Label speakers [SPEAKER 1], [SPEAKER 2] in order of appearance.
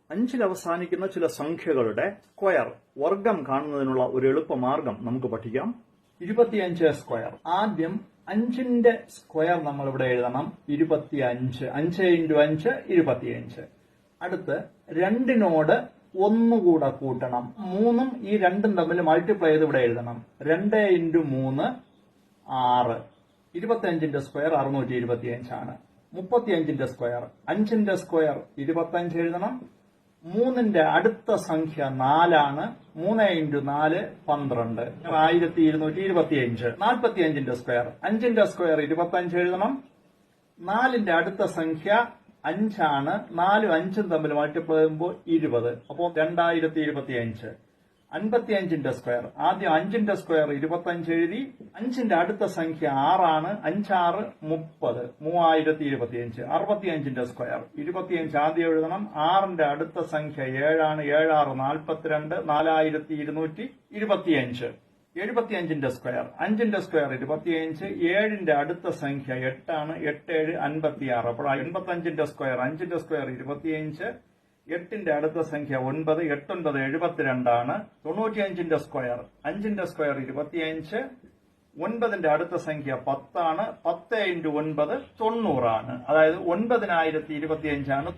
[SPEAKER 1] അഞ്ചിൽ അവസാനിക്കുന്ന ചില സംഖ്യകളുടെ സ്ക്വയർ വർഗം കാണുന്നതിനുള്ള ഒരു എളുപ്പമാർഗം നമുക്ക് പഠിക്കാം. 25 സ്ക്വയർ. ആദ്യം 5ന്റെ സ്ക്വയർ നമ്മൾ ഇവിടെ എഴുതണം. 25. 5 × 5 25. അടുത്ത് 2നോട് ഒന്നുകൂടെ കൂട്ടണം. 3ഉം ഈ 2ഉം തമ്മിൽ മൾട്ടിപ്ലൈ ചെയ്ത് ഇവിടെ എഴുതണം. 2 × 3 6. 25ന്റെ സ്ക്വയർ 625 ആണ്. 35ന്റെ സ്ക്വയർ. 5ന്റെ സ്ക്വയർ 25 എഴുതണം. 3ന്റെ അടുത്ത സംഖ്യ 4 ആണ്. 3 × 4 12. 1225. 45ന്റെ സ്ക്വയർ. 5ന്റെ സ്ക്വയർ 25 എഴുതണം. 4ന്റെ അടുത്ത സംഖ്യ 5 ആണ്. 4ഉം 5ഉം തമ്മിൽ മൾട്ടിപ്ലൈ ചെയ്യുമ്പോൾ 20. അപ്പോൾ 2025. 55ന്റെ സ്ക്വയർ. ആദ്യം 5ന്റെ സ്ക്വയർ 25 എഴുതി. 5ന്റെ അടുത്ത സംഖ്യ 6 ആണ്. 5 6 30. 3025. 65ന്റെ സ്ക്വയർ. 25 ആദ്യം എഴുതണം. 6ന്റെ അടുത്ത സംഖ്യ 7 ആണ്. 7 6 42. 4225. 75ന്റെ സ്ക്വയർ. 5ന്റെ സ്ക്വയർ 25. 7ന്റെ അടുത്ത സംഖ്യ 8 ആണ്. 8 7 56. അപ്പോൾ 85ന്റെ സ്ക്വയർ. 5ന്റെ സ്ക്വയർ 25. 8ന്റെ അടുത്ത സംഖ്യ 9. 8 9 72 ആണ്. 95ന്റെ സ്ക്വയർ. 5ന്റെ സ്ക്വയർ 25. 9ന്റെ അടുത്ത സംഖ്യ 10 ആണ്. 10 × 9 90 ആണ്. അതായത് 9025 ആണ്.